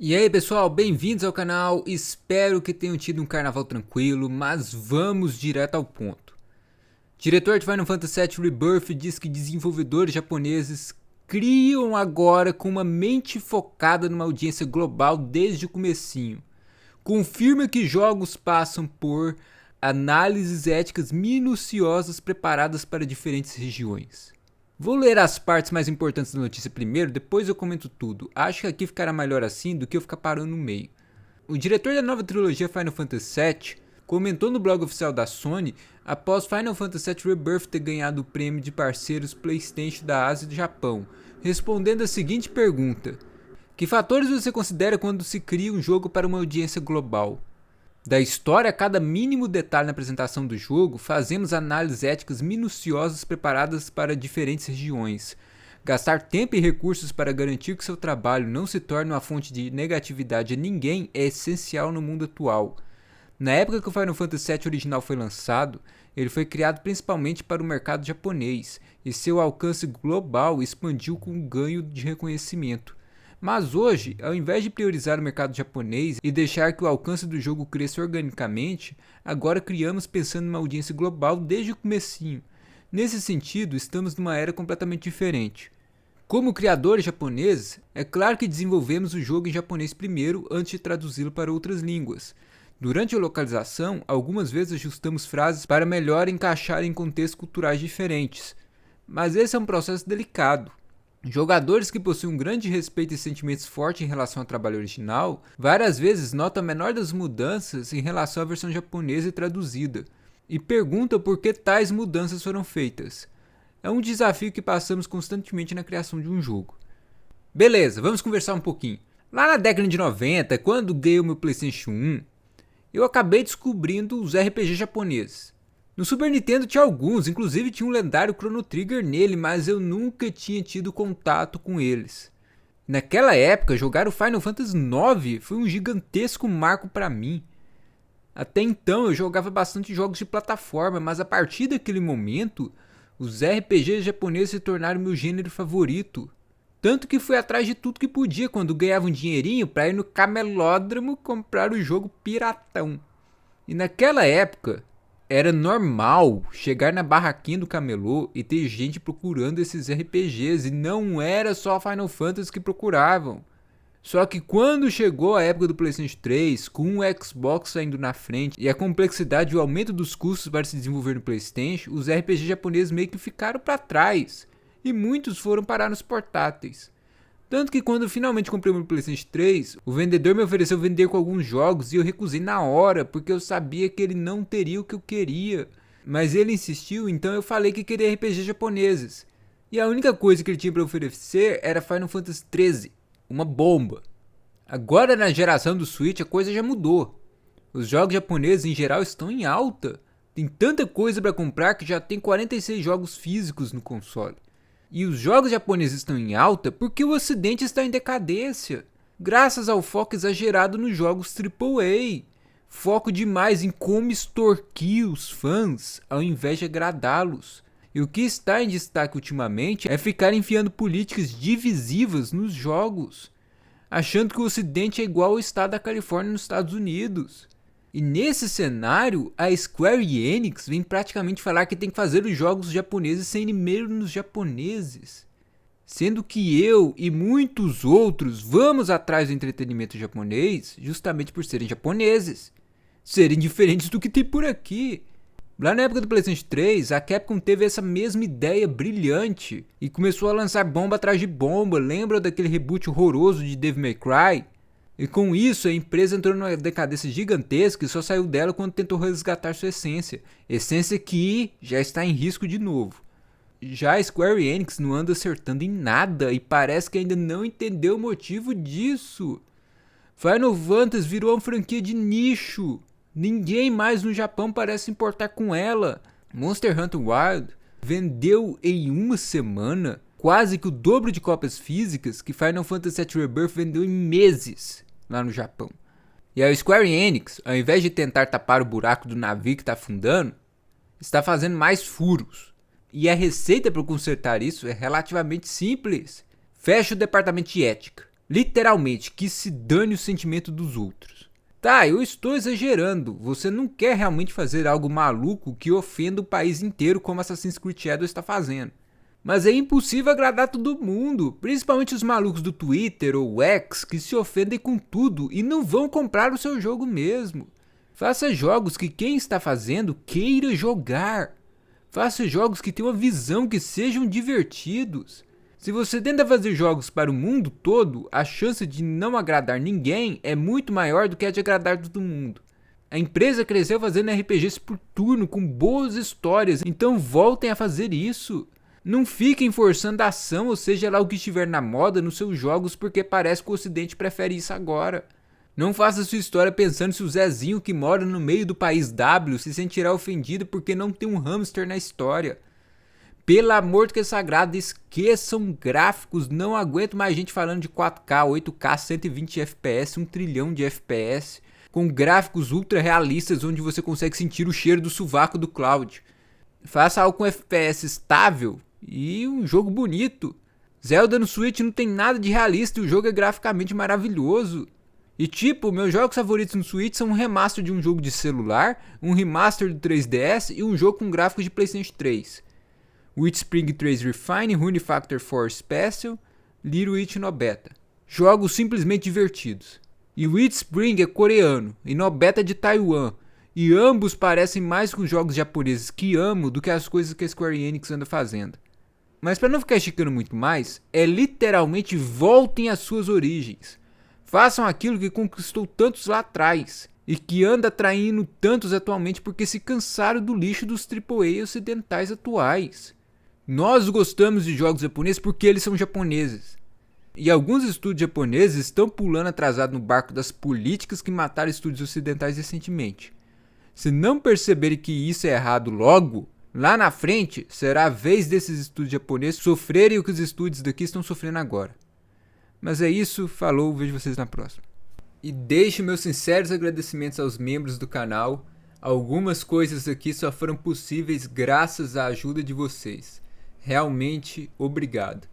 E aí pessoal, bem-vindos ao canal, espero que tenham tido um carnaval tranquilo, mas vamos direto ao ponto. Diretor de Final Fantasy VII Rebirth diz que desenvolvedores japoneses criam agora com uma mente focada numa audiência global desde o comecinho. Confirma que jogos passam por análises éticas minuciosas preparadas para diferentes regiões. Vou ler as partes mais importantes da notícia primeiro, depois eu comento tudo. Acho que aqui ficará melhor assim do que eu ficar parando no meio. O diretor da nova trilogia Final Fantasy VII comentou no blog oficial da Sony após Final Fantasy VII Rebirth ter ganhado o prêmio de parceiros PlayStation da Ásia e do Japão, respondendo a seguinte pergunta: que fatores você considera quando se cria um jogo para uma audiência global? Da história a cada mínimo detalhe na apresentação do jogo, fazemos análises éticas minuciosas preparadas para diferentes regiões. Gastar tempo e recursos para garantir que seu trabalho não se torne uma fonte de negatividade a ninguém é essencial no mundo atual. Na época que o Final Fantasy VII original foi lançado, ele foi criado principalmente para o mercado japonês, e seu alcance global expandiu com um ganho de reconhecimento. Mas hoje, ao invés de priorizar o mercado japonês e deixar que o alcance do jogo cresça organicamente, agora criamos pensando numa audiência global desde o comecinho. Nesse sentido, estamos numa era completamente diferente. Como criadores japoneses, é claro que desenvolvemos o jogo em japonês primeiro antes de traduzi-lo para outras línguas. Durante a localização, algumas vezes ajustamos frases para melhor encaixar em contextos culturais diferentes. Mas esse é um processo delicado. Jogadores que possuem um grande respeito e sentimentos fortes em relação ao trabalho original, várias vezes notam a menor das mudanças em relação à versão japonesa e traduzida, e perguntam por que tais mudanças foram feitas. É um desafio que passamos constantemente na criação de um jogo. Beleza, vamos conversar um pouquinho. Lá na década de 90, quando ganhei o meu PlayStation 1, eu acabei descobrindo os RPG japoneses. No Super Nintendo tinha alguns, inclusive tinha um lendário Chrono Trigger nele, mas eu nunca tinha tido contato com eles. Naquela época, jogar o Final Fantasy IX foi um gigantesco marco para mim. Até então eu jogava bastante jogos de plataforma, mas a partir daquele momento, os RPGs japoneses se tornaram meu gênero favorito. Tanto que fui atrás de tudo que podia quando ganhava um dinheirinho para ir no camelódromo comprar o jogo piratão. E naquela época, era normal chegar na barraquinha do camelô e ter gente procurando esses RPGs, e não era só Final Fantasy que procuravam. Só que quando chegou a época do PlayStation 3, com o Xbox saindo na frente e a complexidade e o aumento dos custos para se desenvolver no PlayStation, os RPGs japoneses meio que ficaram para trás, e muitos foram parar nos portáteis. Tanto que quando eu finalmente comprei o meu PlayStation 3, o vendedor me ofereceu vender com alguns jogos e eu recusei na hora, porque eu sabia que ele não teria o que eu queria. Mas ele insistiu, então eu falei que queria RPG japoneses. E a única coisa que ele tinha para oferecer era Final Fantasy 13, uma bomba. Agora na geração do Switch a coisa já mudou. Os jogos japoneses em geral estão em alta. Tem tanta coisa para comprar que já tem 46 jogos físicos no console. E os jogos japoneses estão em alta porque o ocidente está em decadência, graças ao foco exagerado nos jogos AAA. Foco demais em como extorquir os fãs ao invés de agradá-los. E o que está em destaque ultimamente é ficar enfiando políticas divisivas nos jogos, achando que o ocidente é igual ao estado da Califórnia nos Estados Unidos. E nesse cenário, a Square Enix vem praticamente falar que tem que fazer os jogos japoneses sem e-mail nos japoneses. Sendo que eu e muitos outros vamos atrás do entretenimento japonês justamente por serem japoneses. Serem diferentes do que tem por aqui. Lá na época do PlayStation 3, a Capcom teve essa mesma ideia brilhante e começou a lançar bomba atrás de bomba. Lembra daquele reboot horroroso de Devil May Cry? E com isso a empresa entrou numa decadência gigantesca e só saiu dela quando tentou resgatar sua essência. Essência que já está em risco de novo. Já a Square Enix não anda acertando em nada e parece que ainda não entendeu o motivo disso. Final Fantasy virou uma franquia de nicho. Ninguém mais no Japão parece se importar com ela. Monster Hunter Wilds vendeu em uma semana quase que o dobro de cópias físicas que Final Fantasy VII Rebirth vendeu em meses lá no Japão. E a Square Enix, ao invés de tentar tapar o buraco do navio que está afundando, está fazendo mais furos. E a receita para consertar isso é relativamente simples. Fecha o departamento de ética. Literalmente, que se dane o sentimento dos outros. Tá, eu estou exagerando, você não quer realmente fazer algo maluco que ofenda o país inteiro como Assassin's Creed Shadows está fazendo. Mas é impossível agradar todo mundo, principalmente os malucos do Twitter ou X que se ofendem com tudo e não vão comprar o seu jogo mesmo. Faça jogos que quem está fazendo queira jogar. Faça jogos que tenham uma visão, que sejam divertidos. Se você tenta fazer jogos para o mundo todo, a chance de não agradar ninguém é muito maior do que a de agradar todo mundo. A empresa cresceu fazendo RPGs por turno com boas histórias, então voltem a fazer isso. Não fiquem forçando a ação, ou seja lá o que estiver na moda nos seus jogos porque parece que o ocidente prefere isso agora. Não faça sua história pensando se o Zezinho que mora no meio do país W se sentirá ofendido porque não tem um hamster na história. Pelo amor do que é sagrado, esqueçam gráficos, não aguento mais gente falando de 4K, 8K, 120 FPS, 1 trilhão de FPS, com gráficos ultra realistas onde você consegue sentir o cheiro do sovaco do Cloud. Faça algo com FPS estável e um jogo bonito. Zelda no Switch não tem nada de realista e o jogo é graficamente maravilhoso. E tipo, meus jogos favoritos no Switch são um remaster de um jogo de celular, um remaster do 3DS e um jogo com gráficos de PlayStation 3. Witch Spring 3 Refine, Rune Factor 4 Special, Little Witch no Beta. Jogos simplesmente divertidos. E Witch Spring é coreano e no Beta é de Taiwan. E ambos parecem mais com jogos japoneses que amo do que as coisas que a Square Enix anda fazendo. Mas para não ficar esticando muito mais, literalmente voltem às suas origens. Façam aquilo que conquistou tantos lá atrás e que anda atraindo tantos atualmente porque se cansaram do lixo dos AAA ocidentais atuais. Nós gostamos de jogos japoneses porque eles são japoneses. E alguns estúdios japoneses estão pulando atrasado no barco das políticas que mataram estúdios ocidentais recentemente. Se não perceberem que isso é errado logo, lá na frente será a vez desses estúdios japoneses sofrerem o que os estúdios daqui estão sofrendo agora. Mas é isso, falou, vejo vocês na próxima. E deixo meus sinceros agradecimentos aos membros do canal. Algumas coisas aqui só foram possíveis graças à ajuda de vocês. Realmente, obrigado.